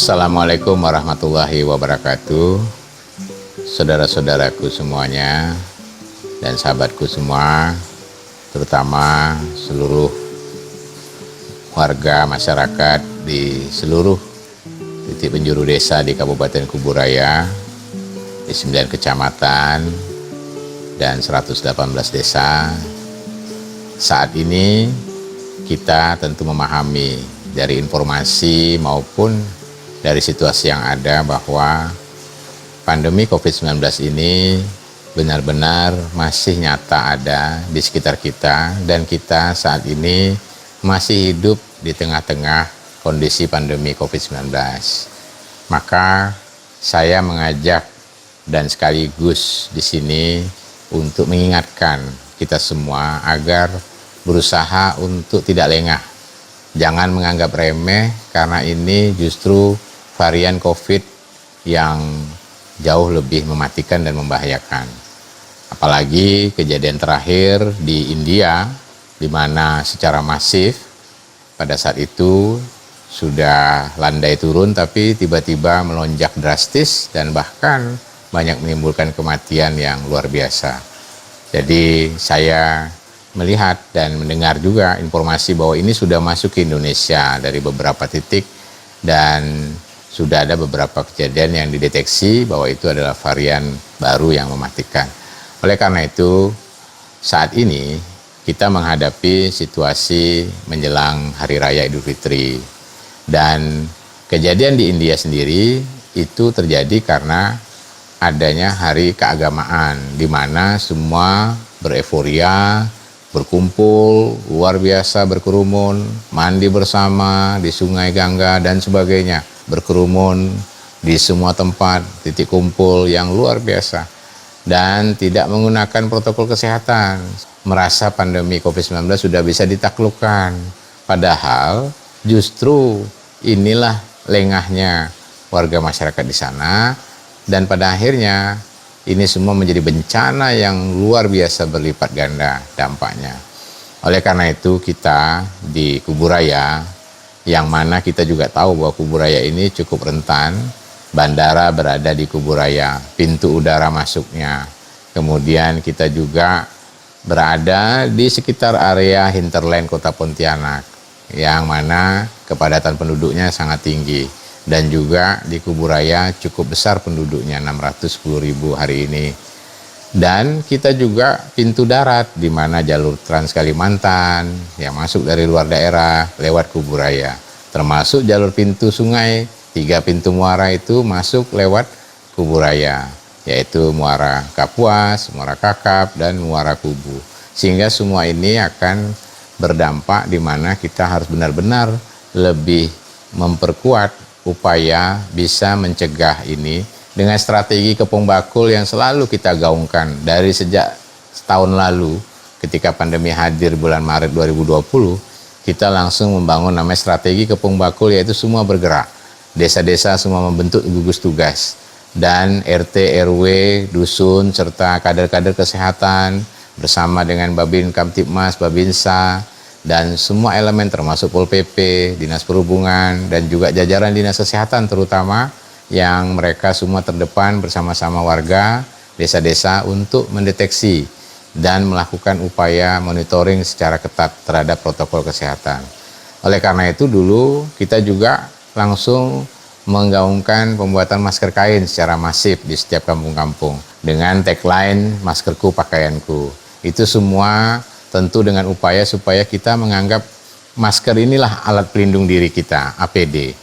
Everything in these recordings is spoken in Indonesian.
Assalamualaikum warahmatullahi wabarakatuh. Saudara-saudaraku semuanya dan sahabatku semua, terutama seluruh warga masyarakat di seluruh titik penjuru desa di Kabupaten Kuburaya, di 9 kecamatan dan 118 desa. Saat ini kita tentu memahami dari informasi maupun dari situasi yang ada bahwa pandemi COVID-19 ini benar-benar masih nyata ada di sekitar kita, dan kita saat ini masih hidup di tengah-tengah kondisi pandemi COVID-19. Maka saya mengajak dan sekaligus di sini untuk mengingatkan kita semua agar berusaha untuk tidak lengah. Jangan menganggap remeh, karena ini justru varian COVID yang jauh lebih mematikan dan membahayakan. Apalagi kejadian terakhir di India, di mana secara masif pada saat itu sudah landai turun, tapi tiba-tiba melonjak drastis dan bahkan banyak menimbulkan kematian yang luar biasa. Jadi saya melihat dan mendengar juga informasi bahwa ini sudah masuk ke Indonesia dari beberapa titik, dan sudah ada beberapa kejadian yang dideteksi bahwa itu adalah varian baru yang mematikan. Oleh karena itu, saat ini kita menghadapi situasi menjelang Hari Raya Idul Fitri, dan kejadian di India sendiri itu terjadi karena adanya hari keagamaan, di mana semua bereforia, berkumpul, luar biasa berkerumun, mandi bersama di Sungai Gangga dan sebagainya, berkerumun di semua tempat, titik kumpul yang luar biasa, dan tidak menggunakan protokol kesehatan. Merasa pandemi COVID-19 sudah bisa ditaklukkan, padahal justru inilah lengahnya warga masyarakat di sana, dan pada akhirnya ini semua menjadi bencana yang luar biasa berlipat ganda dampaknya. Oleh karena itu kita di Kuburaya, yang mana kita juga tahu bahwa Kuburaya ini cukup rentan, bandara berada di Kuburaya, pintu udara masuknya. Kemudian kita juga berada di sekitar area hinterland Kota Pontianak, yang mana kepadatan penduduknya sangat tinggi. Dan juga di Kuburaya cukup besar penduduknya, 610.000 hari ini. Dan kita juga pintu darat, di mana jalur Trans Kalimantan yang masuk dari luar daerah lewat Kuburaya, termasuk jalur pintu sungai, 3 pintu muara itu masuk lewat Kuburaya, yaitu Muara Kapuas, Muara Kakap, dan Muara Kubu. Sehingga semua ini akan berdampak di mana kita harus benar-benar lebih memperkuat upaya bisa mencegah ini dengan strategi kepung bakul yang selalu kita gaungkan dari sejak setahun lalu. Ketika pandemi hadir bulan Maret 2020, kita langsung membangun namanya strategi kepung bakul, yaitu semua bergerak. Desa-desa semua membentuk gugus tugas, dan RT, RW, dusun, serta kader-kader kesehatan bersama dengan Babin Kamtibmas, Babinsa, dan semua elemen termasuk Pol PP, Dinas Perhubungan, dan juga jajaran Dinas Kesehatan terutama, yang mereka semua terdepan bersama-sama warga desa-desa untuk mendeteksi dan melakukan upaya monitoring secara ketat terhadap protokol kesehatan. Oleh karena itu dulu kita juga langsung menggaungkan pembuatan masker kain secara masif di setiap kampung-kampung dengan tagline maskerku pakaianku. Itu semua tentu dengan upaya supaya kita menganggap masker inilah alat pelindung diri kita, APD.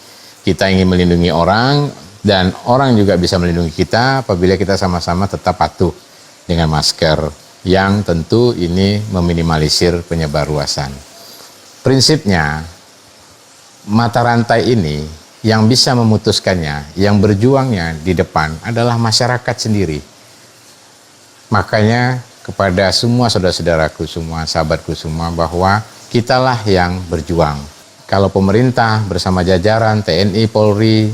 Kita ingin melindungi orang, dan orang juga bisa melindungi kita apabila kita sama-sama tetap patuh dengan masker, yang tentu ini meminimalisir penyebar luasan. Prinsipnya, mata rantai ini yang bisa memutuskannya, yang berjuangnya di depan adalah masyarakat sendiri. Makanya kepada semua saudara-saudaraku semua, sahabatku semua, bahwa kitalah yang berjuang. Kalau pemerintah bersama jajaran TNI, Polri,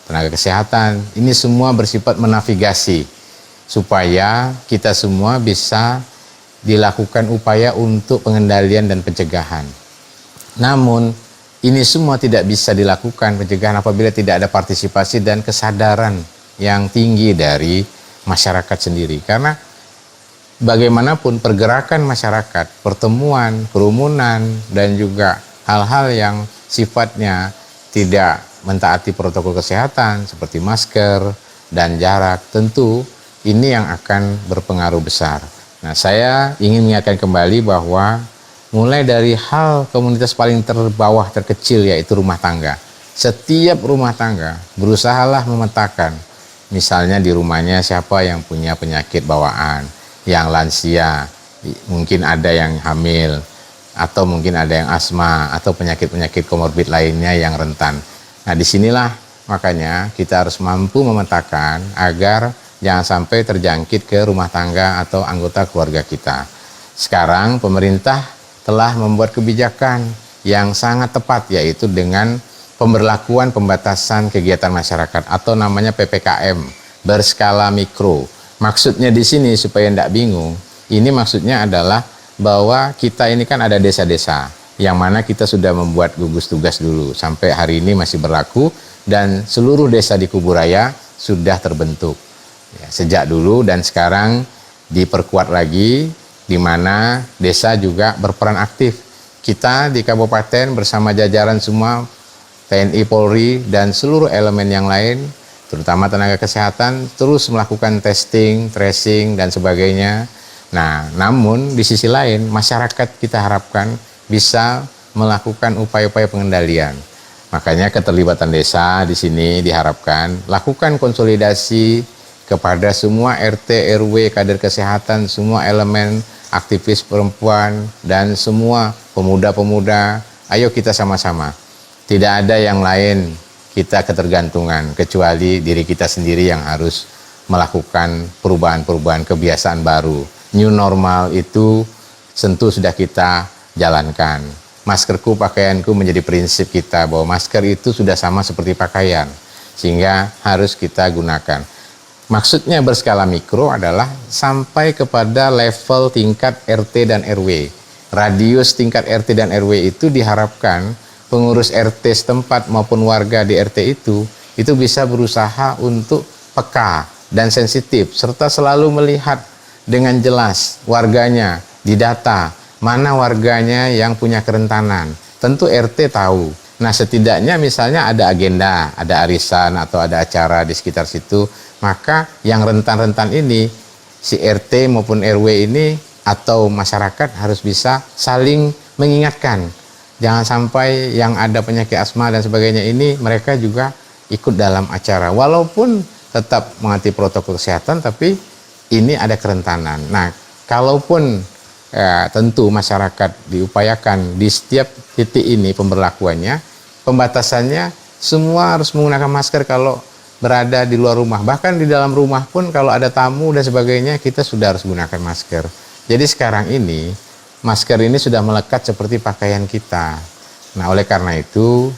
tenaga kesehatan, ini semua bersifat menavigasi supaya kita semua bisa dilakukan upaya untuk pengendalian dan pencegahan. Namun ini semua tidak bisa dilakukan pencegahan apabila tidak ada partisipasi dan kesadaran yang tinggi dari masyarakat sendiri. Karena bagaimanapun pergerakan masyarakat, pertemuan, kerumunan, dan juga hal-hal yang sifatnya tidak mentaati protokol kesehatan seperti masker dan jarak, tentu ini yang akan berpengaruh besar. Nah, saya ingin mengingatkan kembali bahwa mulai dari hal komunitas paling terbawah terkecil yaitu rumah tangga. Setiap rumah tangga berusahalah memetakan, misalnya di rumahnya siapa yang punya penyakit bawaan, yang lansia, mungkin ada yang hamil, atau mungkin ada yang asma, atau penyakit-penyakit komorbid lainnya yang rentan. Nah, disinilah makanya kita harus mampu memetakan agar jangan sampai terjangkit ke rumah tangga atau anggota keluarga kita. Sekarang pemerintah telah membuat kebijakan yang sangat tepat, yaitu dengan pemberlakuan pembatasan kegiatan masyarakat atau namanya PPKM berskala mikro. Maksudnya di sini supaya tidak bingung, ini maksudnya adalah bahwa kita ini kan ada desa-desa yang mana kita sudah membuat gugus tugas dulu, sampai hari ini masih berlaku dan seluruh desa di Kuburaya sudah terbentuk ya, sejak dulu, dan sekarang diperkuat lagi di mana desa juga berperan aktif. Kita di kabupaten bersama jajaran semua TNI, Polri, dan seluruh elemen yang lain, terutama tenaga kesehatan, terus melakukan testing, tracing, dan sebagainya. Nah, namun di sisi lain, masyarakat kita harapkan bisa melakukan upaya-upaya pengendalian. Makanya keterlibatan desa di sini diharapkan lakukan konsolidasi kepada semua RT, RW, kader kesehatan, semua elemen, aktivis perempuan, dan semua pemuda-pemuda. Ayo kita sama-sama. Tidak ada yang lain kita ketergantungan, kecuali diri kita sendiri yang harus melakukan perubahan-perubahan kebiasaan baru. New normal itu tentu sudah kita jalankan. Maskerku, pakaianku menjadi prinsip kita, bahwa masker itu sudah sama seperti pakaian, sehingga harus kita gunakan. Maksudnya berskala mikro adalah sampai kepada level tingkat RT dan RW. Radius tingkat RT dan RW itu diharapkan pengurus RT setempat maupun warga di RT itu bisa berusaha untuk peka dan sensitif, serta selalu melihat dengan jelas warganya, didata mana warganya yang punya kerentanan. Tentu RT tahu. Nah, setidaknya misalnya ada agenda, ada arisan atau ada acara di sekitar situ, maka yang rentan-rentan ini, si RT maupun RW ini atau masyarakat harus bisa saling mengingatkan. Jangan sampai yang ada penyakit asma dan sebagainya ini mereka juga ikut dalam acara. Walaupun tetap mengerti protokol kesehatan, tapi ini ada kerentanan. Nah, kalaupun tentu masyarakat diupayakan di setiap titik ini pemberlakuannya, pembatasannya semua harus menggunakan masker kalau berada di luar rumah. Bahkan di dalam rumah pun kalau ada tamu dan sebagainya kita sudah harus gunakan masker. Jadi sekarang ini masker ini sudah melekat seperti pakaian kita. Nah, oleh karena itu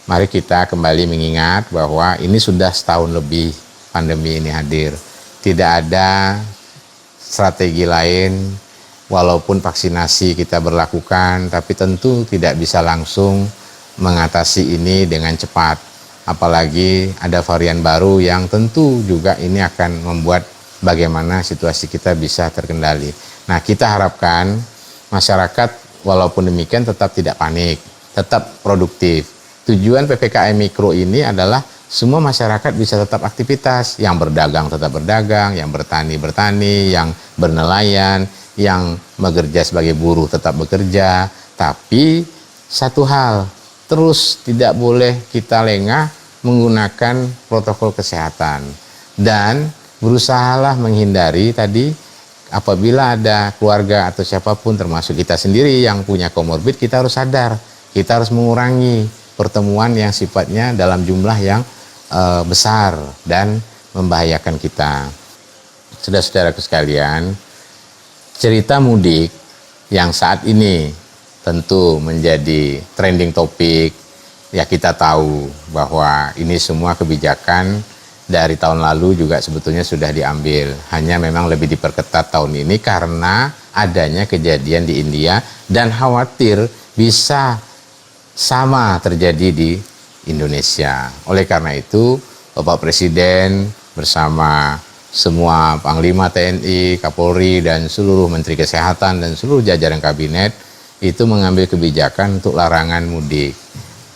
mari kita kembali mengingat bahwa ini sudah setahun lebih pandemi ini hadir. Tidak ada strategi lain, walaupun vaksinasi kita berlakukan, tapi tentu tidak bisa langsung mengatasi ini dengan cepat. Apalagi ada varian baru yang tentu juga ini akan membuat bagaimana situasi kita bisa terkendali. Nah, kita harapkan masyarakat walaupun demikian tetap tidak panik, tetap produktif. Tujuan PPKM Mikro ini adalah semua masyarakat bisa tetap aktivitas, yang berdagang tetap berdagang, yang bertani bertani, yang bernelayan, yang bekerja sebagai buruh tetap bekerja. Tapi satu hal, terus tidak boleh kita lengah menggunakan protokol kesehatan, dan berusahalah menghindari tadi apabila ada keluarga atau siapapun termasuk kita sendiri yang punya komorbid, kita harus sadar, kita harus mengurangi pertemuan yang sifatnya dalam jumlah yang besar dan membahayakan kita. Saudara-saudaraku sekalian, cerita mudik yang saat ini tentu menjadi trending topik, ya kita tahu bahwa ini semua kebijakan dari tahun lalu juga sebetulnya sudah diambil, hanya memang lebih diperketat tahun ini karena adanya kejadian di India dan khawatir bisa sama terjadi di Indonesia. Oleh karena itu, Bapak Presiden bersama semua Panglima TNI, Kapolri, dan seluruh Menteri Kesehatan dan seluruh jajaran kabinet itu mengambil kebijakan untuk larangan mudik.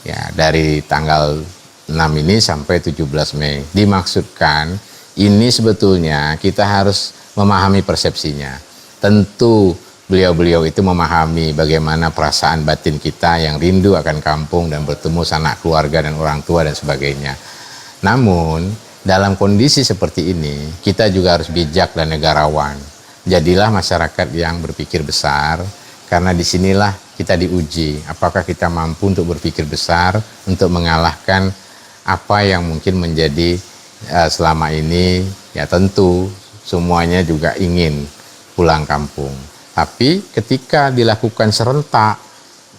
Ya, dari tanggal 6 ini sampai 17 Mei. Dimaksudkan ini sebetulnya kita harus memahami persepsinya. Tentu beliau-beliau itu memahami bagaimana perasaan batin kita yang rindu akan kampung dan bertemu sanak keluarga dan orang tua dan sebagainya. Namun, dalam kondisi seperti ini, kita juga harus bijak dan negarawan. Jadilah masyarakat yang berpikir besar, karena disinilah kita diuji. Apakah kita mampu untuk berpikir besar, untuk mengalahkan apa yang mungkin menjadi selama ini, ya tentu semuanya juga ingin pulang kampung. Tapi ketika dilakukan serentak,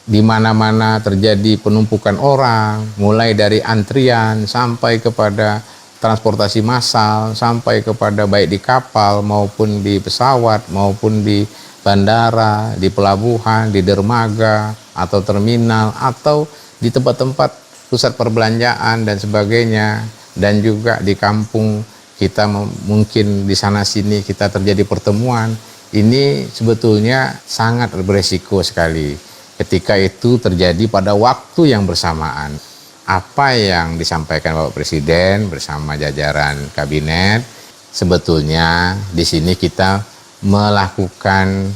di mana-mana terjadi penumpukan orang, mulai dari antrian sampai kepada transportasi massal, sampai kepada baik di kapal maupun di pesawat maupun di bandara, di pelabuhan, di dermaga atau terminal atau di tempat-tempat pusat perbelanjaan dan sebagainya, dan juga di kampung kita mungkin di sana sini kita terjadi pertemuan. Ini sebetulnya sangat beresiko sekali ketika itu terjadi pada waktu yang bersamaan. Apa yang disampaikan Bapak Presiden bersama jajaran kabinet, sebetulnya di sini kita melakukan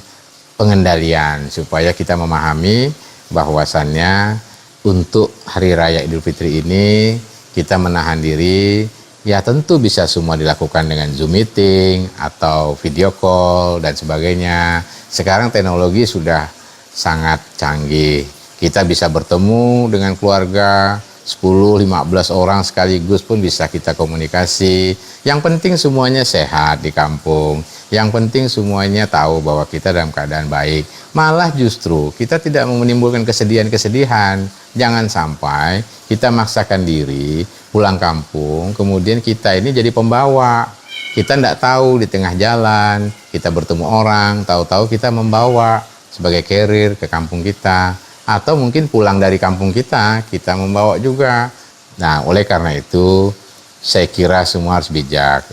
pengendalian supaya kita memahami bahwasannya untuk Hari Raya Idul Fitri ini kita menahan diri. Ya tentu bisa semua dilakukan dengan Zoom meeting atau video call dan sebagainya. Sekarang teknologi sudah sangat canggih. Kita bisa bertemu dengan keluarga 10-15 orang sekaligus pun bisa kita komunikasi. Yang penting semuanya sehat di kampung. Yang penting semuanya tahu bahwa kita dalam keadaan baik. Malah justru kita tidak menimbulkan kesedihan-kesedihan. Jangan sampai kita maksakan diri pulang kampung, kemudian kita ini jadi pembawa. Kita tidak tahu di tengah jalan, kita bertemu orang, tahu-tahu kita membawa sebagai carrier ke kampung kita. Atau mungkin pulang dari kampung kita membawa juga. Nah, oleh karena itu, saya kira semua harus bijak.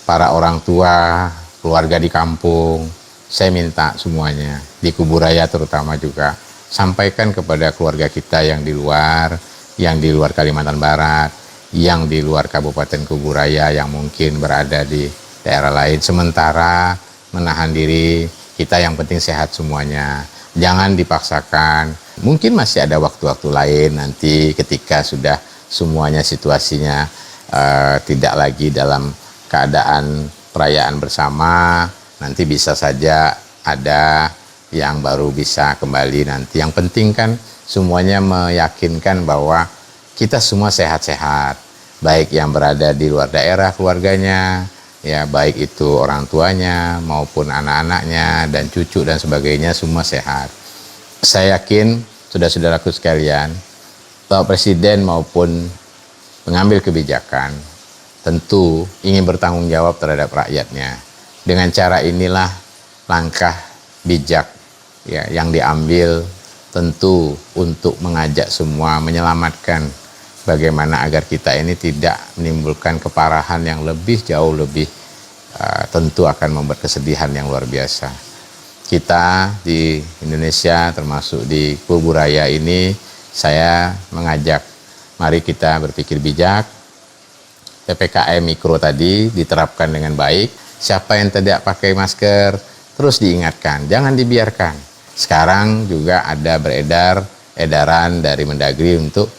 Para orang tua, keluarga di kampung, saya minta semuanya, di Kuburaya terutama juga, sampaikan kepada keluarga kita yang di luar Kalimantan Barat, yang di luar Kabupaten Kuburaya, yang mungkin berada di daerah lain. Sementara menahan diri, kita yang penting sehat semuanya. Jangan dipaksakan. Mungkin masih ada waktu-waktu lain nanti ketika sudah semuanya situasinya tidak lagi dalam keadaan perayaan bersama. Nanti bisa saja ada yang baru bisa kembali nanti. Yang penting kan semuanya meyakinkan bahwa kita semua sehat-sehat, baik yang berada di luar daerah keluarganya, ya baik itu orang tuanya maupun anak-anaknya dan cucu dan sebagainya, semua sehat. Saya yakin saudara-saudaraku sekalian, Bapak Presiden maupun pengambil kebijakan tentu ingin bertanggung jawab terhadap rakyatnya. Dengan cara inilah langkah bijak ya yang diambil, tentu untuk mengajak semua menyelamatkan bagaimana agar kita ini tidak menimbulkan keparahan yang jauh lebih tentu akan membuat kesedihan yang luar biasa. Kita di Indonesia termasuk di Kuburaya ini, saya mengajak mari kita berpikir bijak. PPKM mikro tadi diterapkan dengan baik. Siapa yang tidak pakai masker terus diingatkan, jangan dibiarkan. Sekarang juga ada edaran dari Mendagri untuk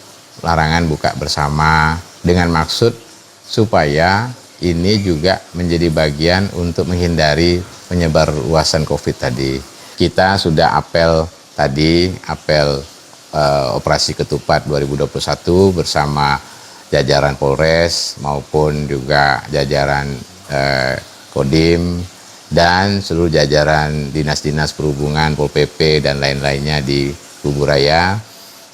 larangan buka bersama dengan maksud supaya ini juga menjadi bagian untuk menghindari penyebar luasan COVID tadi. Kita sudah apel tadi, operasi ketupat 2021 bersama jajaran Polres maupun juga jajaran Kodim dan seluruh jajaran dinas-dinas perhubungan, Pol PP dan lain-lainnya di Kuburaya.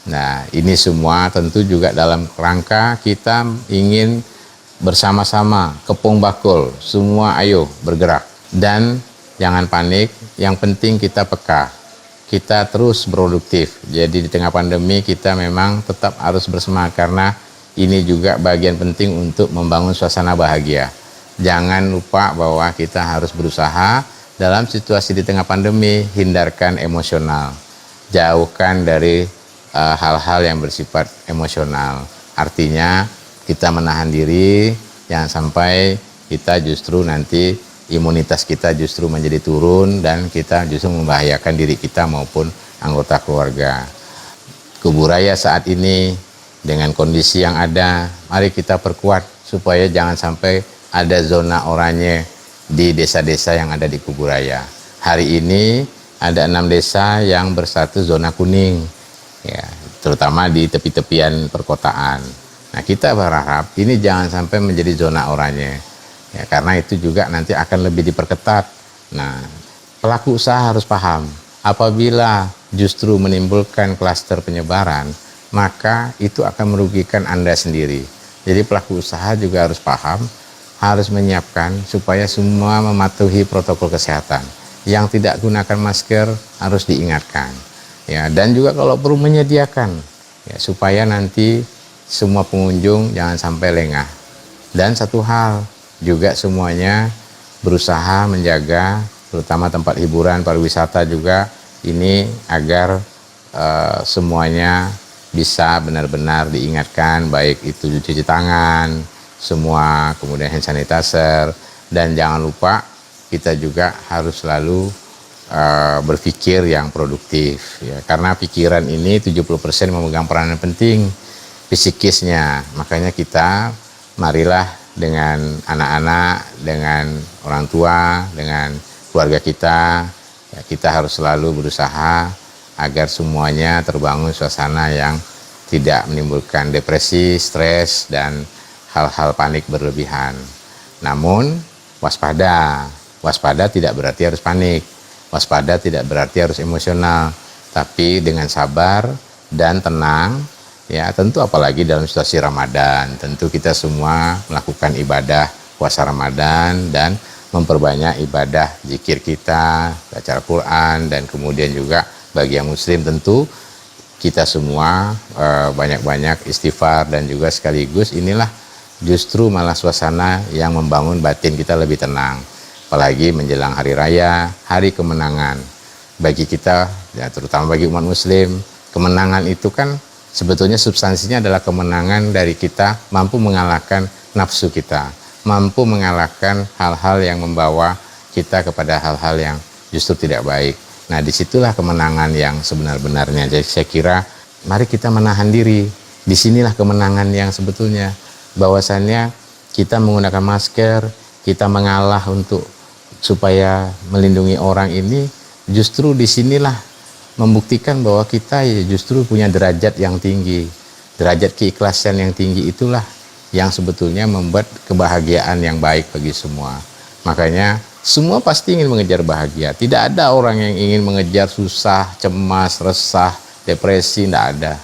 Nah, ini semua tentu juga dalam rangka kita ingin bersama-sama kepung bakul, semua ayo bergerak dan jangan panik, yang penting kita peka. kita terus produktif. Jadi di tengah pandemi kita memang tetap harus bersemangat karena ini juga bagian penting untuk membangun suasana bahagia. Jangan lupa bahwa kita harus berusaha dalam situasi di tengah pandemi, hindarkan emosional. Jauhkan dari hal-hal yang bersifat emosional. Artinya kita menahan diri, jangan sampai kita justru nanti imunitas kita justru menjadi turun dan kita justru membahayakan diri kita maupun anggota keluarga. Kuburaya saat ini dengan kondisi yang ada, mari kita perkuat supaya jangan sampai ada zona oranye di desa-desa yang ada di Kuburaya. Hari ini ada 6 desa yang bersatu zona kuning, ya, terutama di tepi-tepian perkotaan. Nah, kita berharap ini jangan sampai menjadi zona oranye, ya, karena itu juga nanti akan lebih diperketat. Nah, pelaku usaha harus paham, apabila justru menimbulkan klaster penyebaran, maka itu akan merugikan Anda sendiri. Jadi pelaku usaha juga harus paham, harus menyiapkan supaya semua mematuhi protokol kesehatan. Yang tidak gunakan masker harus diingatkan, ya, dan juga kalau perlu menyediakan, ya, supaya nanti semua pengunjung jangan sampai lengah. Dan satu hal juga, semuanya berusaha menjaga terutama tempat hiburan pariwisata juga ini agar semuanya bisa benar-benar diingatkan, baik itu cuci tangan semua, kemudian hand sanitizer, dan jangan lupa kita juga harus selalu berpikir yang produktif, ya, karena pikiran ini 70% memegang peranan penting psikisnya. Makanya kita marilah dengan anak-anak, dengan orang tua, dengan keluarga kita, ya, kita harus selalu berusaha agar semuanya terbangun suasana yang tidak menimbulkan depresi, stres, dan hal-hal panik berlebihan. Namun waspada. Waspada tidak berarti harus panik. Waspada tidak berarti harus emosional. Tapi dengan sabar dan tenang, ya, tentu apalagi dalam situasi Ramadan, tentu kita semua melakukan ibadah puasa Ramadan dan memperbanyak ibadah zikir kita, baca Al-Quran, dan kemudian juga bagi yang muslim tentu kita semua banyak-banyak istighfar, dan juga sekaligus inilah justru malah suasana yang membangun batin kita lebih tenang, apalagi menjelang hari raya, hari kemenangan bagi kita, ya, terutama bagi umat muslim. Kemenangan itu kan sebetulnya substansinya adalah kemenangan dari kita mampu mengalahkan nafsu kita, mampu mengalahkan hal-hal yang membawa kita kepada hal-hal yang justru tidak baik. Nah, disitulah kemenangan yang sebenar-benarnya. Jadi saya kira mari kita menahan diri. Disinilah kemenangan yang sebetulnya, bahwasannya kita menggunakan masker, kita mengalah untuk supaya melindungi orang ini, justru disinilah membuktikan bahwa kita ya justru punya derajat yang tinggi. Derajat keikhlasan yang tinggi itulah yang sebetulnya membuat kebahagiaan yang baik bagi semua. Makanya semua pasti ingin mengejar bahagia. Tidak ada orang yang ingin mengejar susah, cemas, resah, depresi, tidak ada.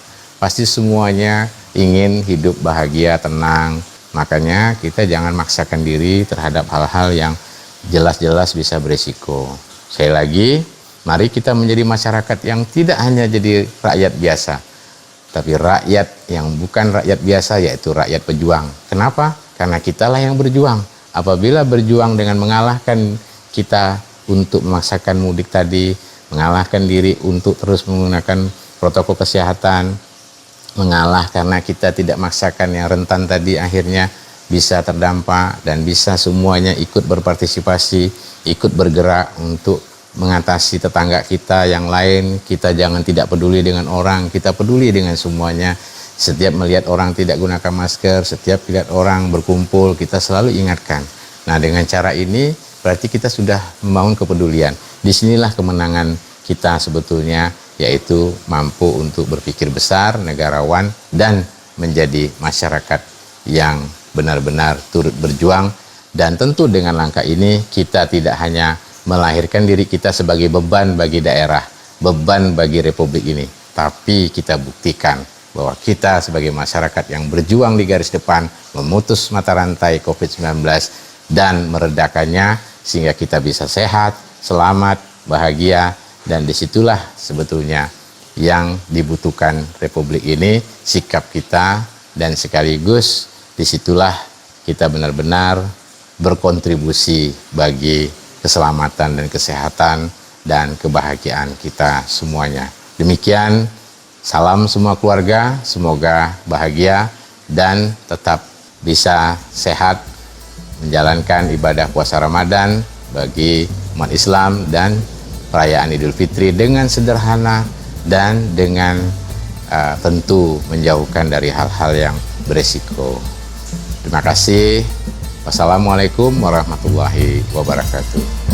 Pasti semuanya ingin hidup bahagia, tenang. Makanya kita jangan maksakan diri terhadap hal-hal yang jelas-jelas bisa berisiko. Sekali lagi, mari kita menjadi masyarakat yang tidak hanya jadi rakyat biasa, tapi rakyat yang bukan rakyat biasa, yaitu rakyat pejuang. Kenapa? Karena kitalah yang berjuang. Apabila berjuang dengan mengalahkan kita untuk memaksakan mudik tadi, mengalahkan diri untuk terus menggunakan protokol kesehatan, mengalah karena kita tidak maksakan yang rentan tadi, akhirnya bisa terdampak dan bisa semuanya ikut berpartisipasi, ikut bergerak untuk mengatasi tetangga kita yang lain. Kita jangan tidak peduli dengan orang, kita peduli dengan semuanya. Setiap melihat orang tidak gunakan masker, setiap melihat orang berkumpul, kita selalu ingatkan. Nah, dengan cara ini berarti kita sudah membangun kepedulian. Disinilah kemenangan kita sebetulnya, yaitu mampu untuk berpikir besar, negarawan, dan menjadi masyarakat yang benar-benar turut berjuang. Dan tentu dengan langkah ini kita tidak hanya melahirkan diri kita sebagai beban bagi daerah, beban bagi republik ini, tapi kita buktikan bahwa kita sebagai masyarakat yang berjuang di garis depan memutus mata rantai COVID-19 dan meredakannya sehingga kita bisa sehat, selamat, bahagia, Dan disitulah sebetulnya yang dibutuhkan Republik ini, sikap kita, dan sekaligus disitulah kita benar-benar berkontribusi bagi keselamatan dan kesehatan dan kebahagiaan kita semuanya. Demikian, salam semua keluarga, semoga bahagia dan tetap bisa sehat menjalankan ibadah puasa Ramadan bagi umat Islam dan perayaan Idul Fitri dengan sederhana dan dengan tentu menjauhkan dari hal-hal yang beresiko. Terima kasih. Wassalamualaikum warahmatullahi wabarakatuh.